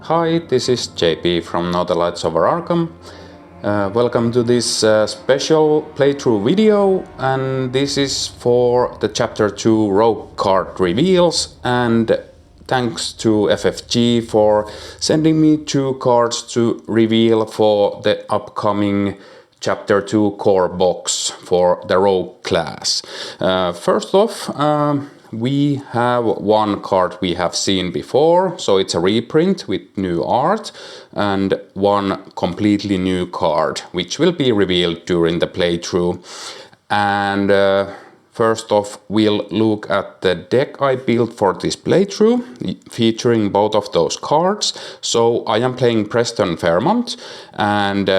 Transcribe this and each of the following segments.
Hi, this is JP from Now the Lights Over Arkham. Welcome to this special playthrough video, and this is for the Chapter 2 Rogue card reveals, and thanks to FFG for sending me 2 cards to reveal for the upcoming Chapter 2 core box for the Rogue class. First off, we have one card we have seen before, so it's a reprint with new art, and one completely new card, which will be revealed during the playthrough. And first off, we'll look at the deck I built for this playthrough, featuring both of those cards. So I am playing Preston Fairmont, and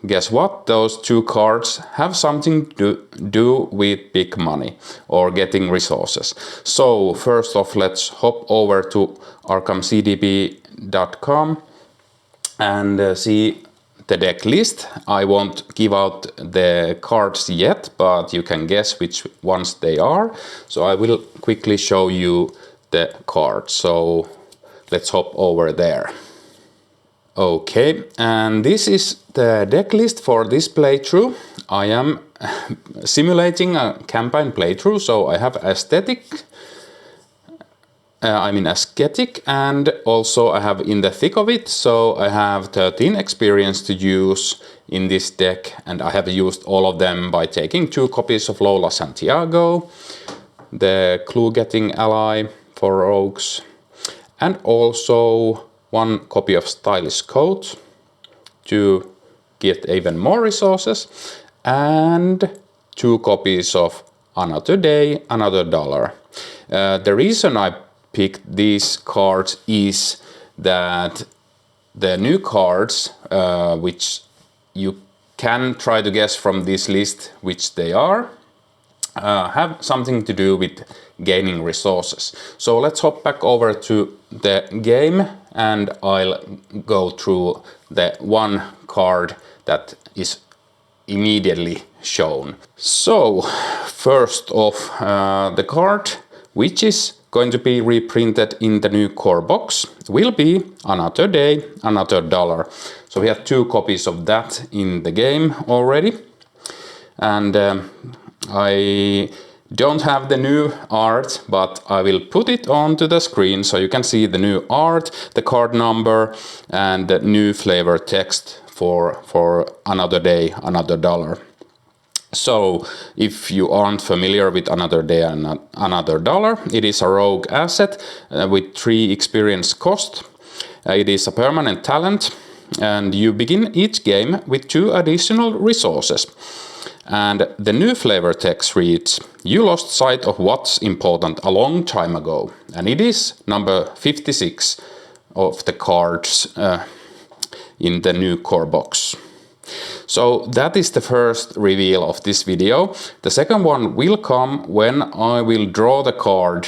guess what? Those 2 cards have something to do with big money or getting resources. So first off, let's hop over to arkhamcdb.com and see the deck list. I won't give out the cards yet, but you can guess which ones they are. So I will quickly show you the cards. So let's hop over there. Okay, and this is the deck list for this playthrough. I am simulating a campaign playthrough, so I have ascetic, and also I have in the thick of it, so I have 13 experience to use in this deck, and I have used all of them by taking 2 copies of Lola Santiago, the clue-getting ally for rogues, and also 1 copy of Stylish Coat to get even more resources, and 2 copies of Another Day, Another Dollar. The reason I picked these cards is that the new cards, which you can try to guess from this list which they are, have something to do with gaining resources. So let's hop back over to the game, and I'll go through the 1 card that is immediately shown. So first off, the card which is going to be reprinted in the new core box will be Another Day, Another Dollar. So we have 2 copies of that in the game already, and I don't have the new art, but I will put it onto the screen so you can see the new art, the card number, and the new flavor text for Another Day, Another Dollar. So if you aren't familiar with Another Day and Another Dollar, it is a rogue asset with 3 experience cost. It is a permanent talent, and you begin each game with 2 additional resources. And the new flavor text reads, "You lost sight of what's important a long time ago." And it is number 56 of the cards in the new core box. So that is the first reveal of this video. The second one will come when I will draw the card,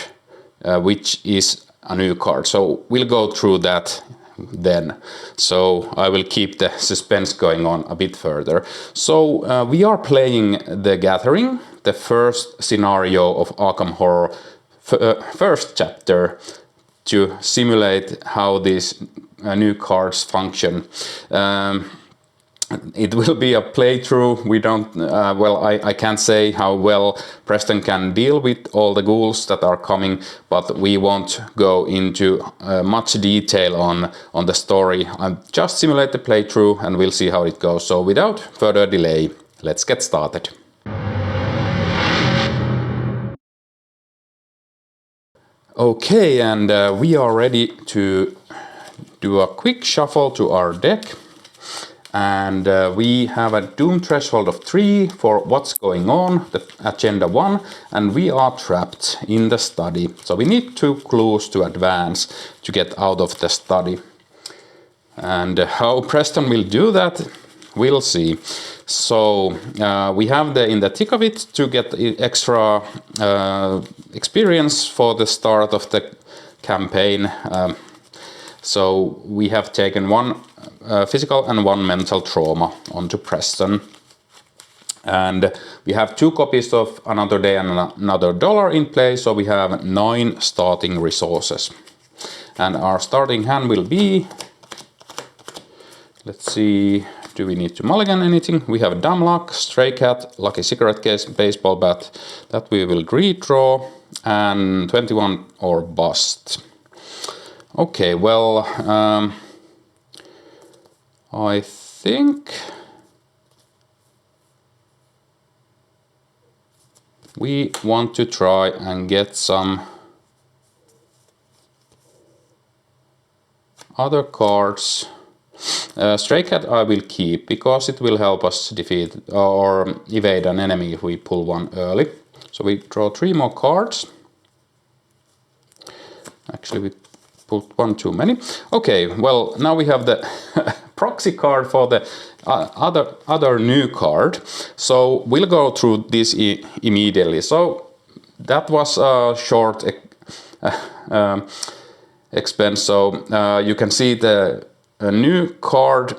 which is a new card. So we'll go through that then. So I will keep the suspense going on a bit further. So we are playing The Gathering, the first scenario of Arkham Horror first chapter, to simulate how these new cards function. It will be a playthrough. We don't, I can't say how well Preston can deal with all the ghouls that are coming, but we won't go into much detail on the story. I'll just simulate the playthrough and we'll see how it goes. So without further delay, let's get started. Okay, and we are ready to do a quick shuffle to our deck. And we have a doom threshold of 3 for what's going on, the agenda 1, and we are trapped in the study. So we need 2 clues to advance to get out of the study. And how Preston will do that, we'll see. So we have in the thick of it to get extra experience for the start of the campaign. So we have taken 1 physical and 1 mental trauma onto Preston. And we have 2 copies of Another Day and Another Dollar in play, so we have 9 starting resources. And our starting hand will be, let's see, do we need to mulligan anything? We have Dumb Luck, Stray Cat, Lucky Cigarette Case, Baseball Bat, that we will redraw, and 21 or bust. Okay, well, I think we want to try and get some other cards. Stray Cat I will keep because it will help us defeat or evade an enemy if we pull one early. So we draw 3 more cards. Actually we pulled one too many. Okay, well now we have the proxy card for the other new card. So we'll go through this immediately. So that was a short expense. So you can see the new card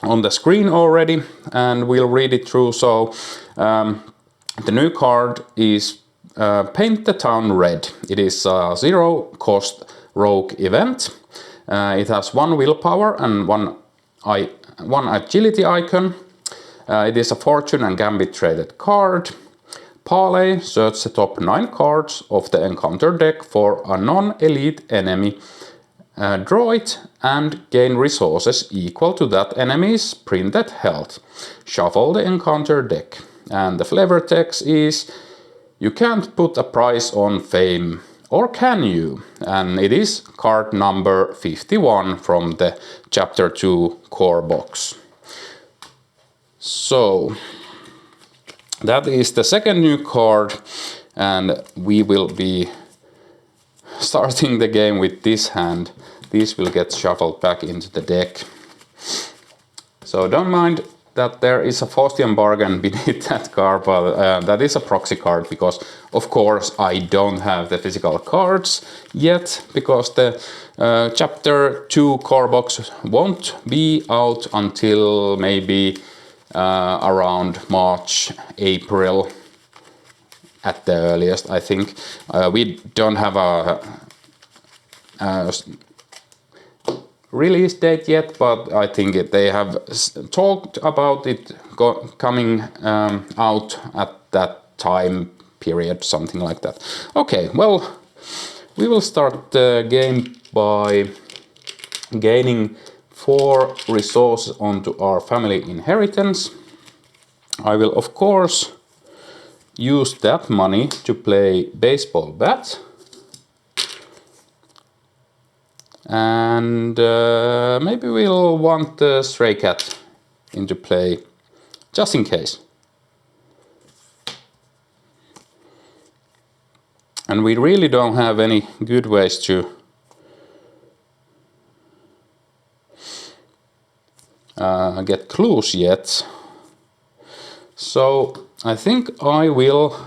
on the screen already, and we'll read it through. So the new card is Paint the Town Red. It is a 0 cost rogue event. It has 1 willpower and one agility icon. It is a fortune and gambit traded card. Parlay, search the top 9 cards of the encounter deck for a non-elite enemy. Draw it and gain resources equal to that enemy's printed health. Shuffle the encounter deck. And the flavor text is, you can't put a price on fame, or can you? And it is card number 51 from the Chapter 2 core box. So that is the second new card, and we will be starting the game with this hand. These will get shuffled back into the deck. So don't mind that there is a Faustian bargain beneath that card, but that is a proxy card because, of course, I don't have the physical cards yet, because the Chapter 2 core box won't be out until maybe around March, April at the earliest, I think. We don't have a release date yet, but I think they have talked about it coming out at that time period, something like that. Okay, well, we will start the game by gaining 4 resources onto our family inheritance. I will, of course, use that money to play Baseball Bat. And maybe we'll want the Stray Cat into play, just in case. And we really don't have any good ways to get clues yet. So I think I will...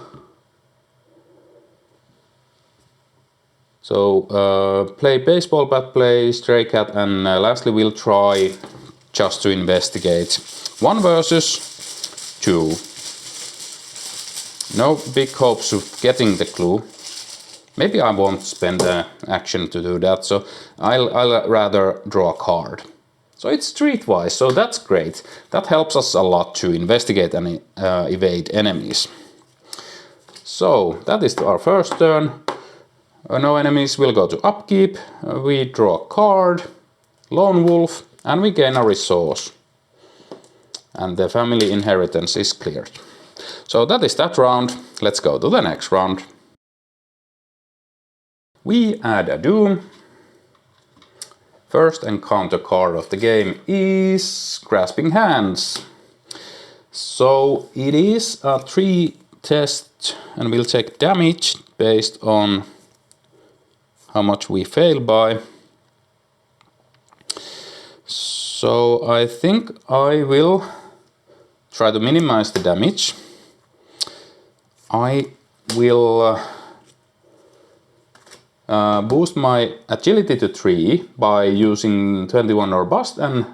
play Baseball Bat, play Stray Cat, and lastly we'll try just to investigate. 1 versus 2. No big hopes of getting the clue. Maybe I won't spend the action to do that, so I'll rather draw a card. So it's streetwise, so that's great. That helps us a lot to investigate and evade enemies. So that is our first turn. No enemies, will go to upkeep. We draw a card, Lone Wolf, and we gain a resource. And the family inheritance is cleared. So that is that round. Let's go to the next round. We add a Doom. First encounter card of the game is Grasping Hands. So it is a 3 test, and we'll take damage based on how much we fail by. So I think I will try to minimize the damage. I will boost my agility to 3 by using 21 or bust and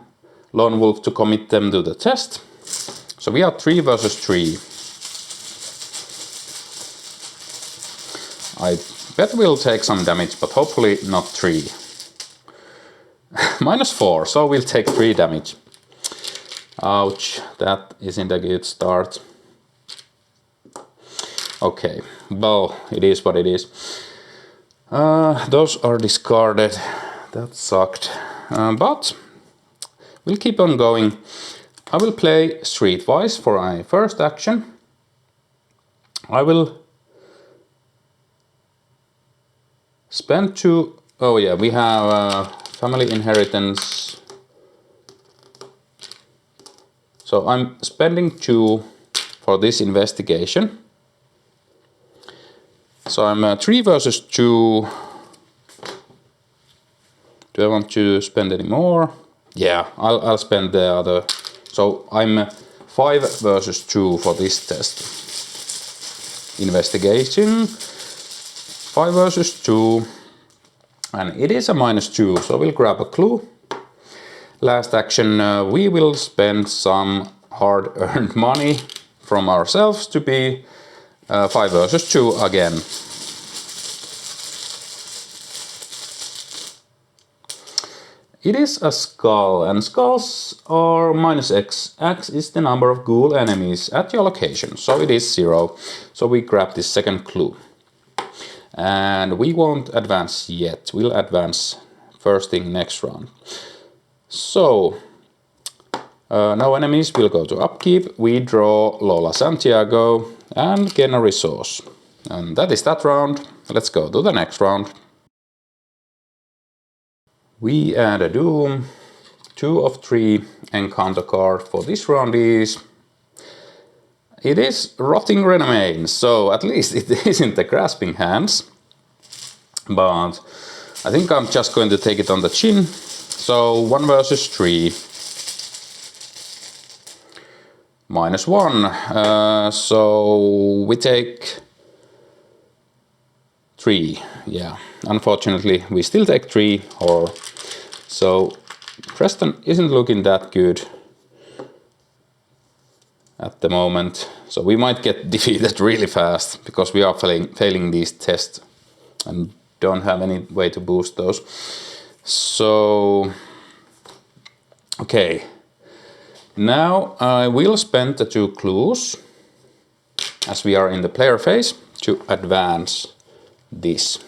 Lone Wolf to commit them to the test. So we are 3 versus 3. I bet we'll take some damage, but hopefully not 3. -4, so we'll take 3 damage. Ouch, that isn't a good start. Okay, well, it is what it is. Those are discarded. That sucked. But we'll keep on going. I will play streetwise for my first action. I will spend 2... Oh yeah, we have family inheritance. So I'm spending 2 for this investigation. So I'm 3 versus 2. Do I want to spend any more? Yeah, I'll spend the other. So I'm 5 versus 2 for this test. Investigation. 5 versus 2. And it is a -2, so we'll grab a clue. Last action, we will spend some hard-earned money from ourselves to be 5 versus 2 again. It is a skull, and skulls are -X. X is the number of ghoul enemies at your location, so it is 0. So we grab this second clue. And we won't advance yet, we'll advance first thing next round. So, no enemies will go to upkeep. We draw Lola Santiago and gain a resource. And that is that round. Let's go to the next round. We add a Doom. 2 of 3 encounter card for this round is... It is Rotting Remains, so at least it isn't the Grasping Hands. But I think I'm just going to take it on the chin. So 1 versus 3. -1. So we take 3. Yeah, unfortunately we still take 3 horror. So Preston isn't looking that good at the moment. So we might get defeated really fast because we are failing these tests and don't have any way to boost those. So, okay. Now I will spend the 2 clues, as we are in the player phase, to advance this.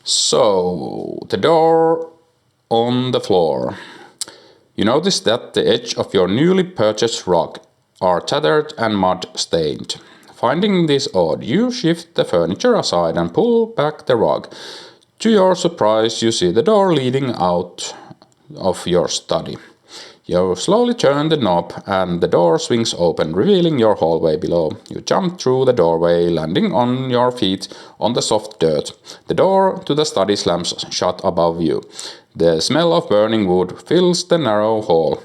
So, the door on the floor. You notice that the edge of your newly purchased rug are tattered and mud stained. Finding this odd, you shift the furniture aside and pull back the rug. To your surprise, you see the door leading out of your study. You slowly turn the knob and the door swings open, revealing your hallway below. You jump through the doorway, landing on your feet on the soft dirt. The door to the study slams shut above you. The smell of burning wood fills the narrow hall,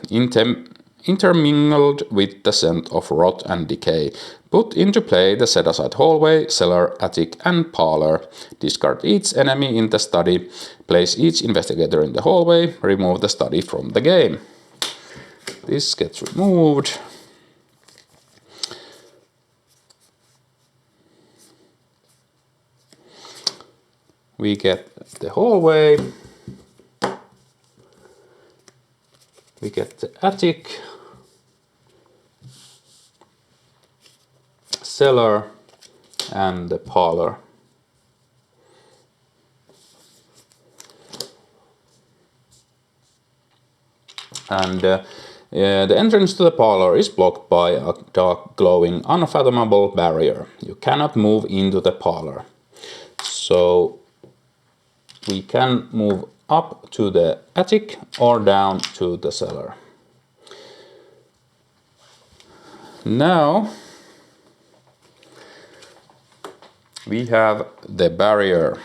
intermingled with the scent of rot and decay. Put into play the set-aside hallway, cellar, attic and parlor. Discard each enemy in the study. Place each investigator in the hallway. Remove the study from the game. This gets removed. We get the hallway. We get the attic. Cellar and the parlor. And the entrance to the parlor is blocked by a dark, glowing, unfathomable barrier. You cannot move into the parlor. So we can move up to the attic or down to the cellar. Now we have the barrier.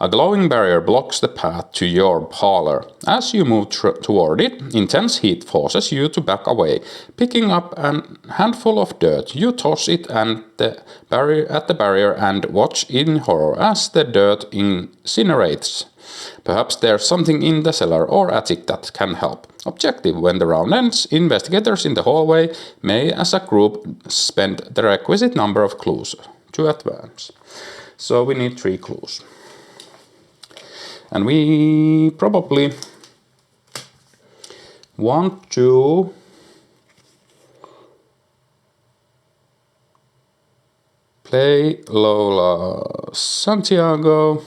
A glowing barrier blocks the path to your parlor. As you move toward it, intense heat forces you to back away. Picking up a handful of dirt, you toss it at the barrier and watch in horror as the dirt incinerates. Perhaps there's something in the cellar or attic that can help. Objective: when the round ends, investigators in the hallway may, as a group, spend the requisite number of clues to advance. So we need 3 clues. And we probably want to play Lola Santiago.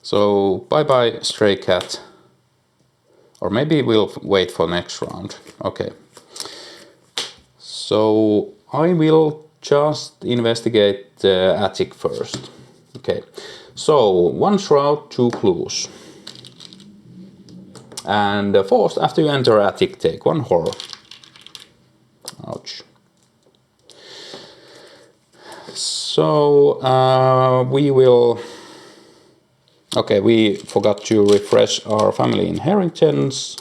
So bye bye Stray Cat. Or maybe we'll wait for next round. Okay. So I will just investigate the attic first. Okay. So 1 shroud, 2 clues. And forced after you enter attic, take 1 horror. Ouch. So we will... Okay, we forgot to refresh our family inheritance.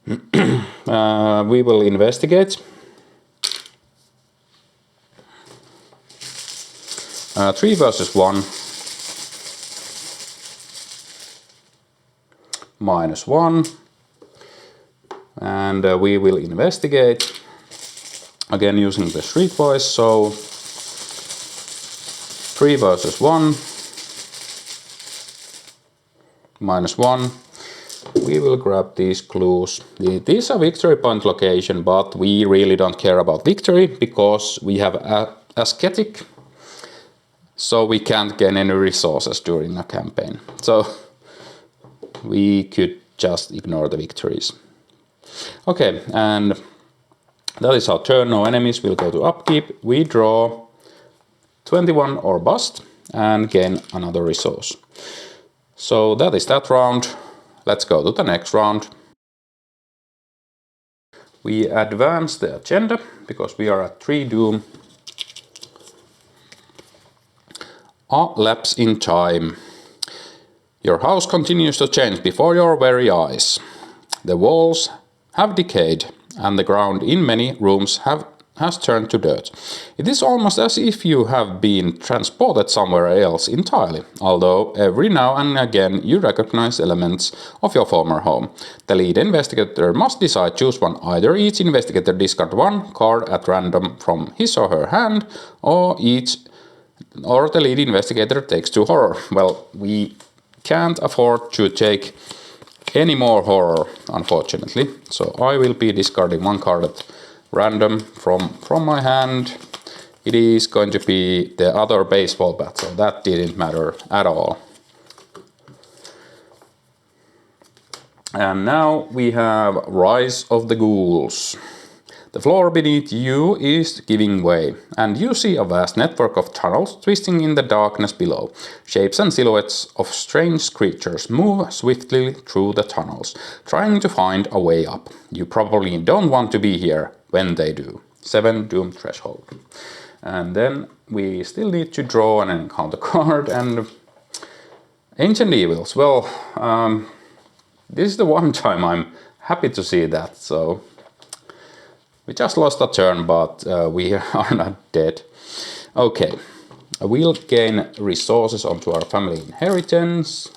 We will investigate. 3 versus 1. -1. And we will investigate. Again using the street voice, so 3 versus 1. -1. We will grab these clues. These are victory point location, but we really don't care about victory because we have ascetic, so we can't gain any resources during a campaign. So we could just ignore the victories. Okay, and that is our turn. No enemies. We'll go to upkeep. We draw 21 or bust and gain another resource. So that is that round. Let's go to the next round. We advance the agenda because we are at 3 doom. A lapse in time. Your house continues to change before your very eyes. The walls have decayed and the ground in many rooms has turned to dirt. It is almost as if you have been transported somewhere else entirely, although every now and again you recognize elements of your former home. The lead investigator must decide, choose one. Either each investigator discard 1 card at random from his or her hand, or the lead investigator takes 2 horror. Well, we can't afford to take any more horror, unfortunately, so I will be discarding 1 card at random from my hand. It is going to be the other baseball bat, so that didn't matter at all. And now we have Rise of the Ghouls. The floor beneath you is giving way, and you see a vast network of tunnels twisting in the darkness below. Shapes and silhouettes of strange creatures move swiftly through the tunnels, trying to find a way up. You probably don't want to be here when they do. 7 doom threshold. And then we still need to draw an encounter card and Ancient Evils. Well, this is the one time I'm happy to see that, so we just lost a turn, but we are not dead. Okay, we'll gain resources onto our family inheritance.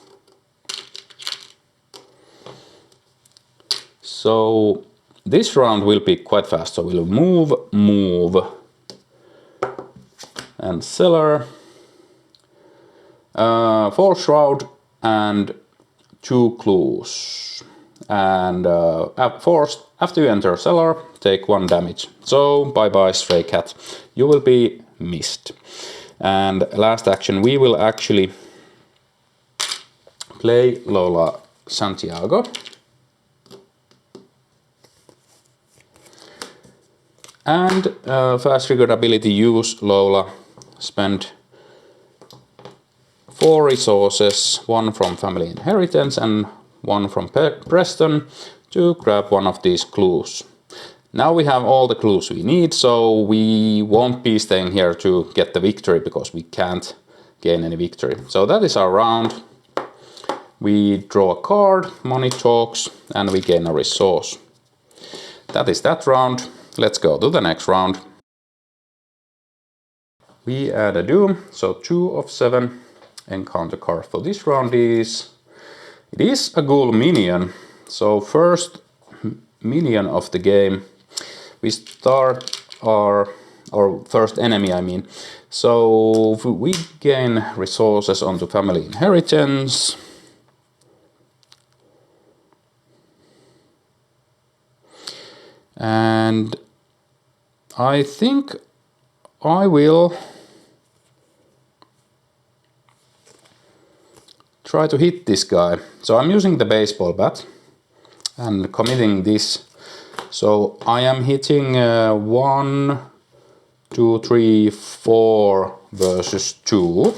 So this round will be quite fast, so we'll move, and cellar, 4 shroud and 2 clues. And forced, after you enter cellar, take 1 damage. So bye bye Stray Cat, you will be missed. And last action, we will actually play Lola Santiago. And fast triggered ability, use Lola, spend 4 resources, 1 from family inheritance and 1 from Preston, to grab 1 of these clues. Now we have all the clues we need, so we won't be staying here to get the victory because we can't gain any victory. So that is our round. We draw a card, money talks, and we gain a resource. That is that round. Let's go to the next round. We add a doom, so 2 of 7. encounter card for this round is... It is a ghoul minion. So first minion of the game. We start our first enemy, I mean. So we gain resources onto family inheritance. And I think I will try to hit this guy. So I'm using the baseball bat and committing this. So I am hitting 1, 2, 3, 4 versus 2.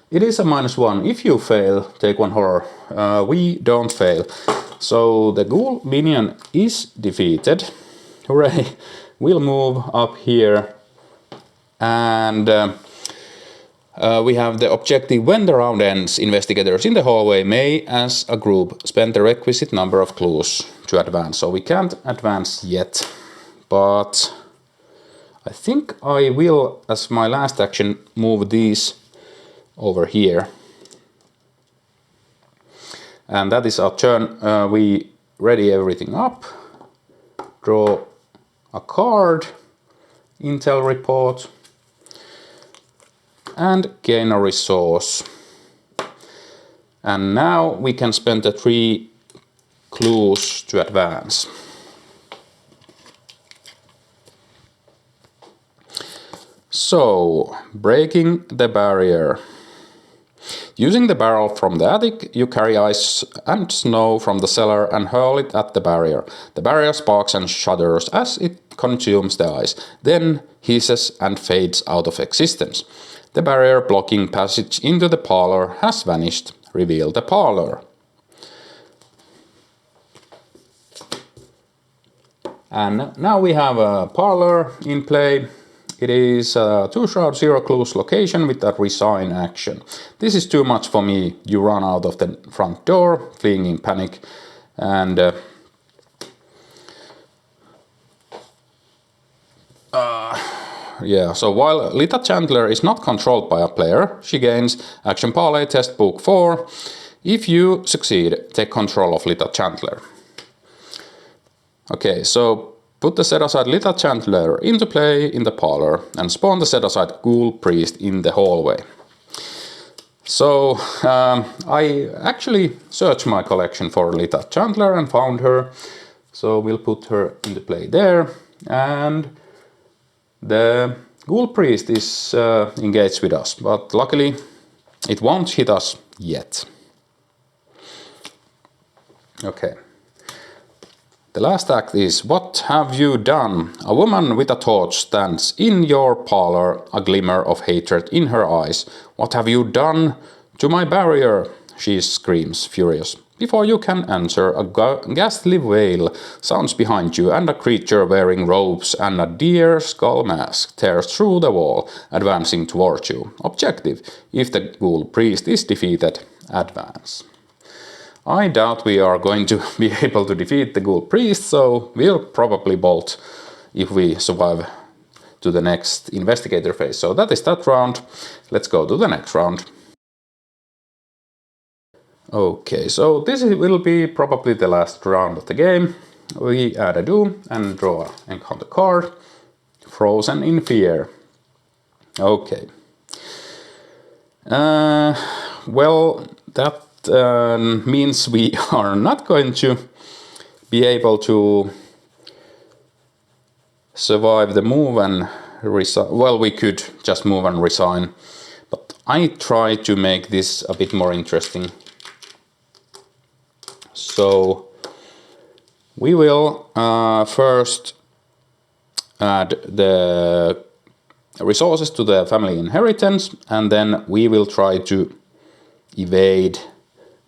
It is a -1. If you fail, take 1 horror. We don't fail. So the ghoul minion is defeated. Hooray! We'll move up here. And we have the objective: when the round ends, investigators in the hallway may, as a group, spend the requisite number of clues to advance. So we can't advance yet. But I think I will, as my last action, move these over here. And that is our turn. We ready everything up, draw a card, intel report, and gain a resource. And now we can spend the 3 clues to advance. So, breaking the barrier. Using the barrel from the attic, you carry ice and snow from the cellar and hurl it at the barrier. The barrier sparks and shudders as it consumes the ice, then hisses and fades out of existence. The barrier blocking passage into the parlor has vanished. Reveal the parlor. And now we have a parlor in play. It is a 2 shroud 0 clues location with a resign action. This is too much for me. You run out of the front door, fleeing in panic, and yeah, so while Lita Chandler is not controlled by a player, she gains Action Parlay Test Book 4. If you succeed, take control of Lita Chandler. Okay, so put the set-aside Lita Chandler into play in the parlor and spawn the set-aside Ghoul Priest in the hallway. So I actually searched my collection for Lita Chandler and found her. So we'll put her into play there. And the Ghoul Priest is engaged with us, but luckily it won't hit us yet. Okay. The last act is: what have you done? A woman with a torch stands in your parlor, a glimmer of hatred in her eyes. What have you done to my barrier? She screams, furious. Before you can answer, a ghastly wail sounds behind you, and a creature wearing robes and a deer skull mask tears through the wall, advancing towards you. Objective: if the Ghoul Priest is defeated, advance. I doubt we are going to be able to defeat the Ghoul Priest, so we'll probably bolt if we survive to the next Investigator phase. So that is that round. Let's go to the next round. Okay, so this will be probably the last round of the game. We add a do and draw an encounter card. Frozen in fear. Okay. Well, that means we are not going to be able to survive the move and resign. Well, we could just move and resign, but I try to make this a bit more interesting. So we will first add the resources to the family inheritance, and then we will try to evade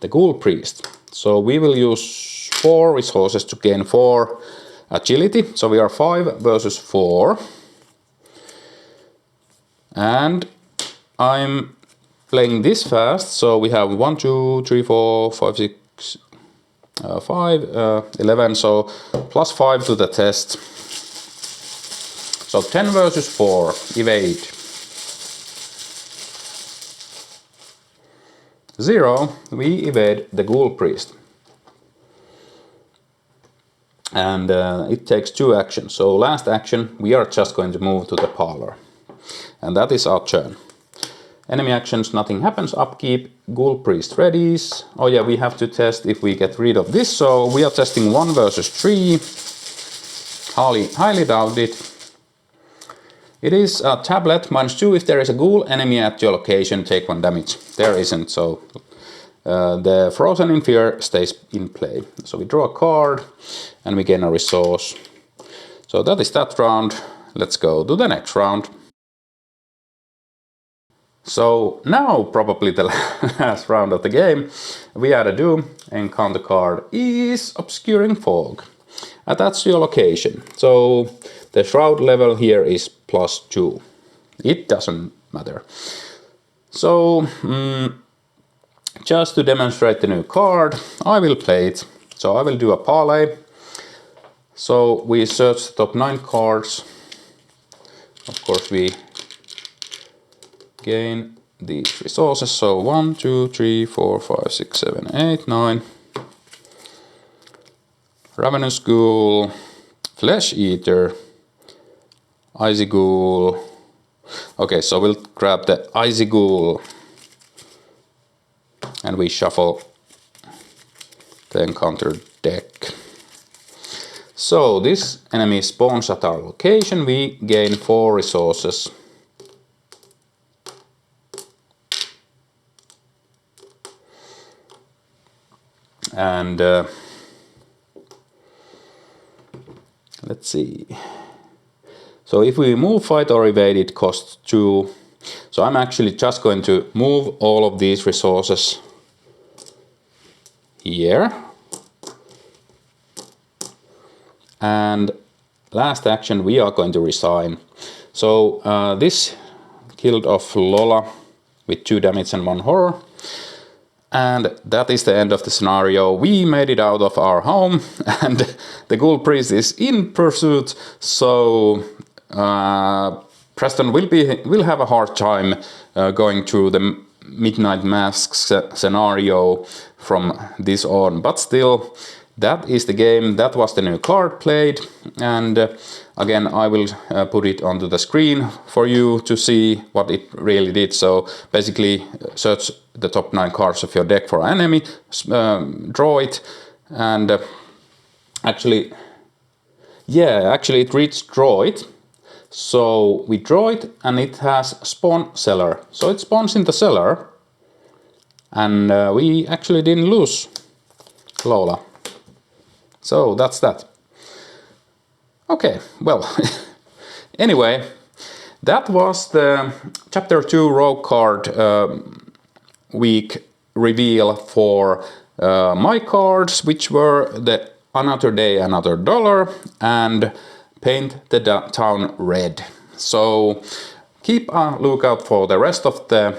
the Ghoul Priest. So we will use 4 resources to gain 4 agility. So we are 5 versus 4. And I'm playing this fast. So we have 1, 2, 3, 4, 5, 6. 5, 11, so plus 5 to the test. So 10 versus 4, evade. 0, we evade the Ghoul Priest. And it takes 2 actions. So last action, we are just going to move to the parlor. And that is our turn. Enemy actions, nothing happens. Upkeep, Ghoul Priest readies. Oh yeah, we have to test if we get rid of this. So we are testing 1 versus 3. Highly doubt it. It is a tablet, -2. If there is a ghoul enemy at your location, take 1 damage. There isn't, so the Frozen in Fear stays in play. So we draw a card and we gain a resource. So that is that round. Let's go to the next round. So now probably the last round of the game we had to do. Encounter card is Obscuring Fog. Attach to your location. So the shroud level here is +2. It doesn't matter. So just to demonstrate the new card, I will play it. So I will do a parlay. So we search the top 9 cards. Of course we gain these resources. So 1, 2, 3, 4, 5, 6, 7, 8, 9. Ravenous Ghoul, Flesh Eater, Icy Ghoul. Okay, so we'll grab the Icy Ghoul and we shuffle the encounter deck. So this enemy spawns at our location. We gain 4 resources. And let's see. So if we move, fight or evade, it costs 2. So I'm actually just going to move all of these resources here. And last action we are going to resign. So this killed off Lola with 2 damage and 1 horror. And that is the end of the scenario. We made it out of our home and the Ghoul Priest is in pursuit. So Preston will have a hard time going through the Midnight Mask scenario from this on. But still, that is the game. That was the new card played. And again, I will put it onto the screen for you to see what it really did. So basically, search the top 9 cards of your deck for an enemy, draw it, and actually it reads draw it. So we draw it and it has spawn cellar. So it spawns in the cellar and we actually didn't lose Lola. So that's that. Okay, well, anyway, that was the Chapter 2 Rogue card week reveal for my cards, which were the Another Day, Another Dollar and Paint the Town Red. So keep a lookout for the rest of the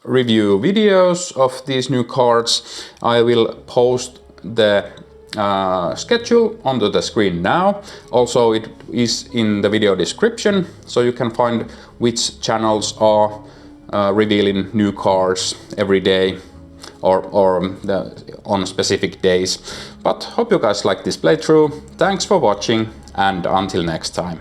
review videos of these new cards. I will post the schedule onto the screen now. Also it is in the video description, so you can find which channels are revealing new cards every day or on specific days. But hope you guys like this playthrough. Thanks for watching and until next time.